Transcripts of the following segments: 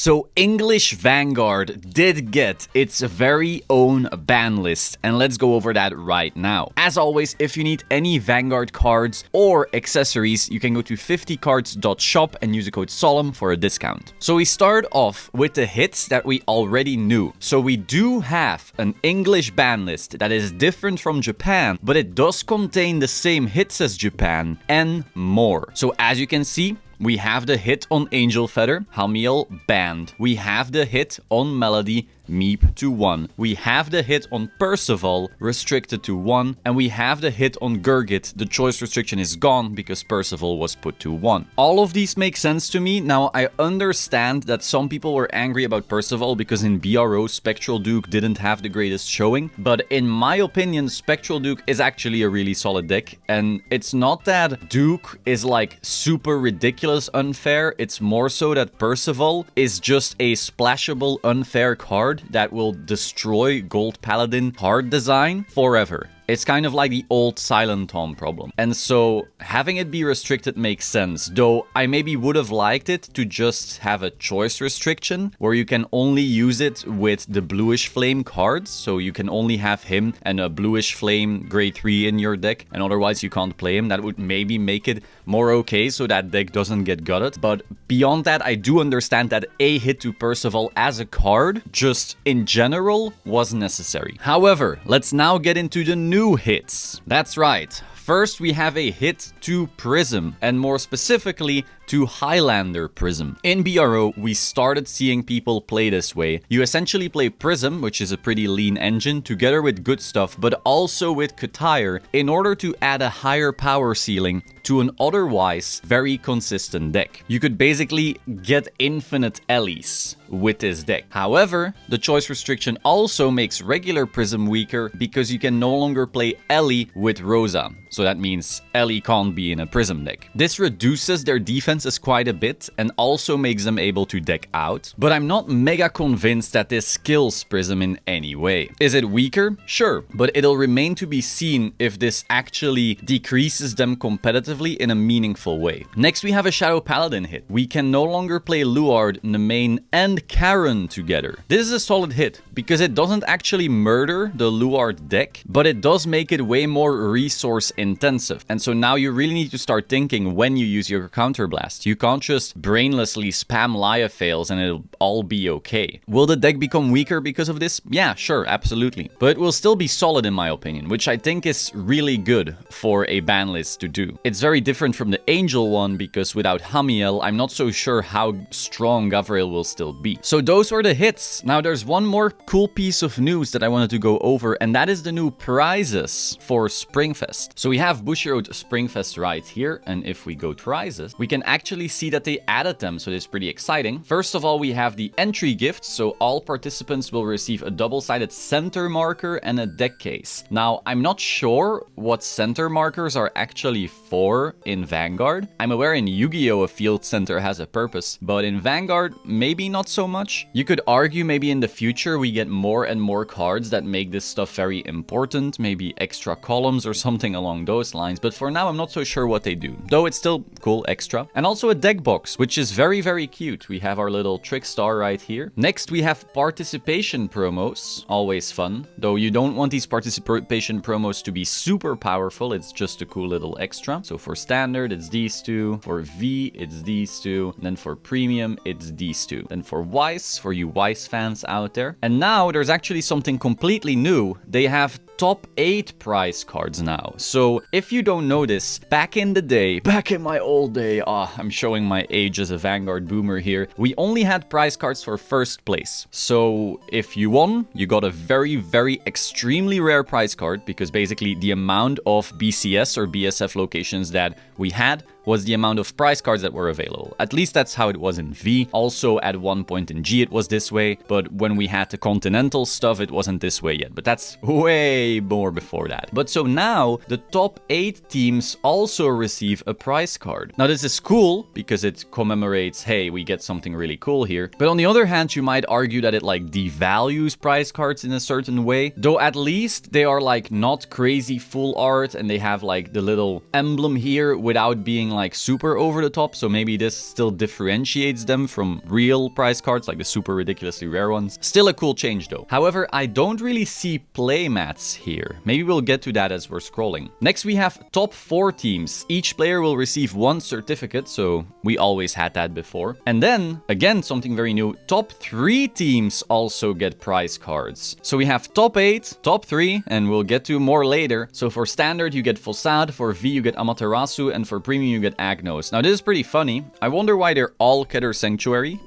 So English Vanguard did get its very own ban list, and let's go over that right now. As always, if you need any Vanguard cards or accessories, you can go to 50cards.shop and use the code Solemn for a discount. So we start off with the hits that we already knew. So we do have an English ban list that is different from Japan, but it does contain the same hits as Japan and more. So as you can see, we have the hit on Angel Feather, Hamiel banned. We have the hit on Melody, Meep to 1. We have the hit on Percival, restricted to 1. And we have the hit on Gurgit. The choice restriction is gone because Percival was put to 1. All of these make sense to me. Now, I understand that some people were angry about Percival because in BRO, Spectral Duke didn't have the greatest showing. But in my opinion, Spectral Duke is actually a really solid deck. And it's not that Duke is like super ridiculous unfair. It's more so that Percival is just a splashable unfair card that will destroy Gold Paladin card design forever. It's kind of like the old Silent Tom problem. And so having it be restricted makes sense, though I maybe would have liked it to just have a choice restriction where you can only use it with the Bluish Flame cards. So you can only have him and a Bluish Flame grade 3 in your deck, and otherwise you can't play him. That would maybe make it more okay so that deck doesn't get gutted. But beyond that, I do understand that a hit to Percival as a card, just in general, was necessary. However, let's now get into the new hits. That's right. First, we have a hit to Prism, and more specifically, to Highlander Prism. In BRO, we started seeing people play this way. You essentially play Prism, which is a pretty lean engine, together with good stuff, but also with Katire, in order to add a higher power ceiling to an otherwise very consistent deck. You could basically get infinite Ellies with this deck. However, the choice restriction also makes regular Prism weaker because you can no longer play Ellie with Rosa. So that means Ellie can't be in a Prism deck. This reduces their defenses quite a bit and also makes them able to deck out. But I'm not mega convinced that this kills Prism in any way. Is it weaker? Sure, but it'll remain to be seen if this actually decreases them competitively in a meaningful way. Next, we have a Shadow Paladin hit. We can no longer play Luard, Nemain, and Karen together. This is a solid hit because it doesn't actually murder the Luard deck, but it does make it way more resource intensive. And so now you really need to start thinking when you use your counterblast. You can't just brainlessly spam Lia fails and it'll all be okay. Will the deck become weaker because of this? Yeah, sure, absolutely. But it will still be solid in my opinion, which I think is really good for a ban list to do. It's very different from the Angel one because without Hamiel, I'm not so sure how strong Gavriel will still be. So those were the hits. Now there's one more cool piece of news that I wanted to go over, and that is the new prizes for Springfest. So we have Bushiroad Springfest right here, and if we go to prizes, we can actually see that they added them, so it's pretty exciting. First of all, we have the entry gifts, so all participants will receive a double-sided center marker and a deck case. Now, I'm not sure what center markers are actually for in Vanguard. I'm aware in Yu-Gi-Oh! A field center has a purpose, but in Vanguard, maybe not so much. You could argue maybe in the future we get more and more cards that make this stuff very important, maybe extra columns or something along those lines, but for now I'm not so sure what they do, though it's still cool extra. And also a deck box, which is very, very cute. We have our little trick star right here. Next, we have participation promos, always fun, though you don't want these participation promos to be super powerful. It's just a cool little extra. So for standard, it's these two. For V, it's these two. And then for premium, it's these two. Then for Weiss, for you Weiss fans out there. And now there's actually something completely new. They have top 8 prize cards now. So if you don't know this, back in the day, back in my old day, I'm showing my age as a Vanguard boomer here, we only had prize cards for first place. So if you won, you got a very, very extremely rare prize card, because basically the amount of BCS or BSF locations that we had was the amount of prize cards that were available. At least that's how it was in V. Also, at one point in G it was this way, but when we had the Continental stuff, it wasn't this way yet. But that's way more before that. But so now, the top 8 teams also receive a prize card. Now this is cool, because it commemorates, hey, we get something really cool here. But on the other hand, you might argue that it like devalues prize cards in a certain way. Though at least they are like not crazy full art, and they have like the little emblem here without being like super over the top. So maybe this still differentiates them from real prize cards, like the super ridiculously rare ones. Still a cool change though. However, I don't really see play mats here. Maybe we'll get to that as we're scrolling. Next, we have top 4 teams. Each player will receive 1 certificate, so we always had that before. And then, again, something very new, top 3 teams also get prize cards. So we have top 8, top 3, and we'll get to more later. So for standard, you get Fossad, for V, you get Amaterasu, and for premium, you get Agnos. Now, this is pretty funny. I wonder why they're all Keter Sanctuary,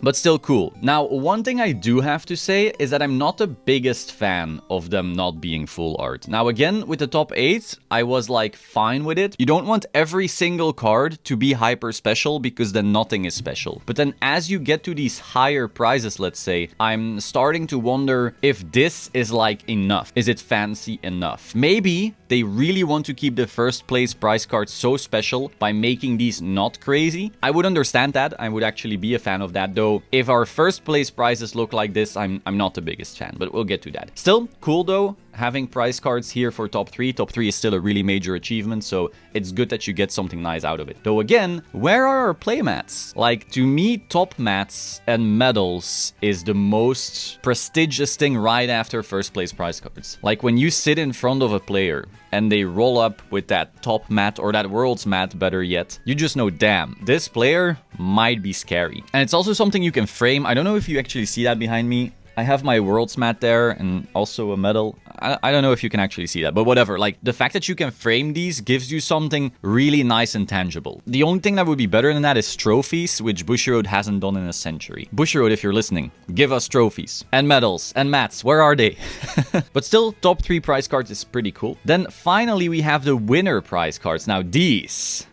but still cool. Now, one thing I do have to say is that I'm not the biggest fan of them not being full art. Now, again, with the top 8, I was like fine with it. You don't want every single card to be hyper special because then nothing is special. But then as you get to these higher prizes, let's say, I'm starting to wonder if this is like enough. Is it fancy enough? Maybe they really want to keep the first place prize cards so special by making these not crazy. I would understand that. I would actually be a fan of that, though. If our first place prizes look like this, I'm not the biggest fan, but we'll get to that. Still cool though, having prize cards here for top 3. Top 3 is still a really major achievement, so it's good that you get something nice out of it. Though again, where are our play mats? Like, to me, top mats and medals is the most prestigious thing right after first place prize cards. Like, when you sit in front of a player and they roll up with that top mat or that world's mat, better yet, you just know, damn, this player might be scary. And it's also something you can frame. I don't know if you actually see that behind me. I have my world's mat there and also a medal. I don't know if you can actually see that, but whatever. Like, the fact that you can frame these gives you something really nice and tangible. The only thing that would be better than that is trophies, which Bushiroad hasn't done in a century. Bushiroad, if you're listening, give us trophies and medals and mats. Where are they? But still, top 3 prize cards is pretty cool. Then finally, we have the winner prize cards. Now, these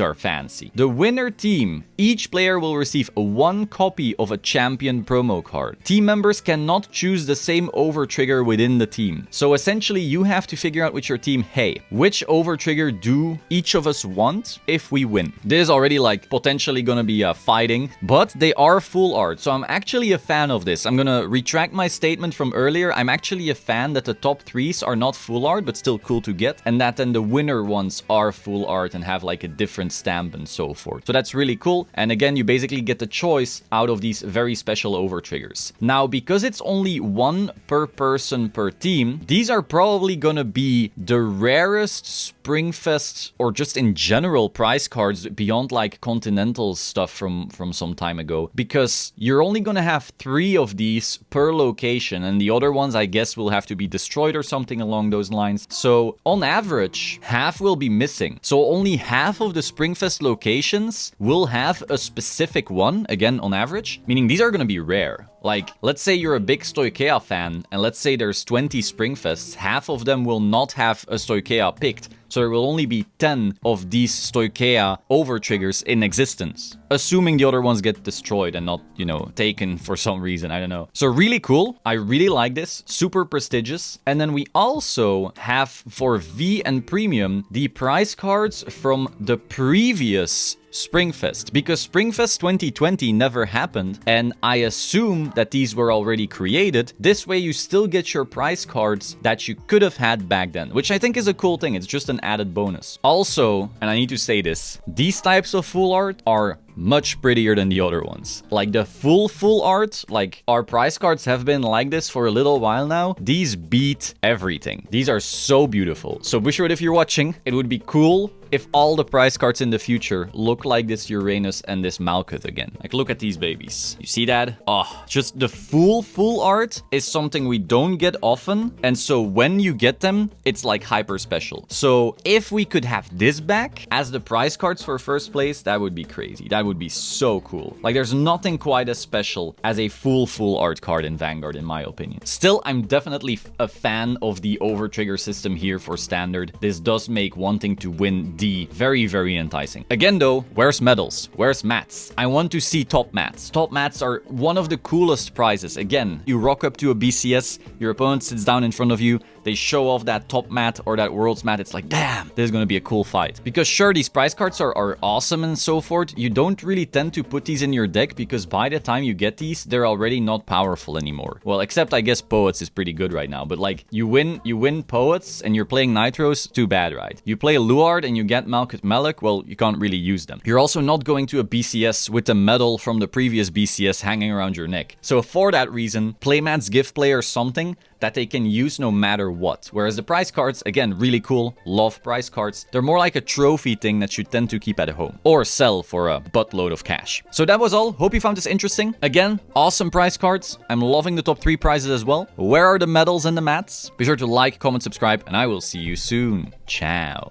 are fancy. The winner team, each player will receive 1 copy of a champion promo card. Team members cannot choose the same over trigger within the team. So essentially, you have to figure out with your team, hey, which over trigger do each of us want if we win? This is already like potentially gonna be fighting, but they are full art. So I'm actually a fan of this. I'm gonna retract my statement from earlier. I'm actually a fan that the top 3s are not full art, but still cool to get. And that then the winner ones are full art and have like a different stamp and so forth. So that's really cool. And again, you basically get the choice out of these very special over triggers. Now, because it's only 1 per person per team, these are probably gonna be the rarest Springfest or just in general prize cards beyond like continental stuff from some time ago, because you're only gonna have 3 of these per location, and the other ones I guess will have to be destroyed or something along those lines. So on average, half will be missing. So only half of the Springfest locations will have a specific one, again on average, meaning these are gonna be rare. Like, let's say you're a big Stoicheia fan, and let's say there's 20 Springfests, half of them will not have a Stoicheia picked. So there will only be 10 of these Stoicheia over triggers in existence. Assuming the other ones get destroyed and not, you know, taken for some reason, I don't know. So really cool. I really like this. Super prestigious. And then we also have for V and Premium the prize cards from the previous Springfest, because Springfest 2020 never happened, and I assume that these were already created. This way you still get your prize cards that you could have had back then, which I think is a cool thing. It's just an added bonus. Also, and I need to say this, these types of full art are much prettier than the other ones. Like the full art, like our prize cards have been like this for a little while now. These beat everything. These are so beautiful. So Bushiroad, if you're watching, it would be cool if all the prize cards in the future look like this Uranus and this Malkuth again. Like, look at these babies. You see that? Oh, just the full art is something we don't get often. And so when you get them, it's like hyper special. So if we could have this back as the prize cards for first place, that would be crazy. That would be so cool. Like, there's nothing quite as special as a full art card in Vanguard, in my opinion. Still, I'm definitely a fan of the over trigger system here for standard. This does make wanting to win D very enticing. Again though, where's medals? Where's mats? I want to see top mats. Top mats are one of the coolest prizes. Again, you rock up to a BCS, your opponent sits down in front of you, they show off that top mat or that world's mat, it's like, damn, this is gonna be a cool fight. Because sure, these prize cards are awesome and so forth, you don't really tend to put these in your deck because by the time you get these, they're already not powerful anymore. Well, except I guess Poets is pretty good right now, but like, you win Poets and you're playing Nitros, too bad, right? You play Luard and you get Malkuth Melek, well, you can't really use them. You're also not going to a BCS with the medal from the previous BCS hanging around your neck. So for that reason, playmats give players something that they can use no matter what. Whereas the prize cards, again, really cool, love prize cards. They're more like a trophy thing that you tend to keep at home or sell for a buttload of cash. So that was all. Hope you found this interesting. Again, awesome prize cards. I'm loving the top 3 prizes as well. Where are the medals and the mats? Be sure to like, comment, subscribe, and I will see you soon. Ciao.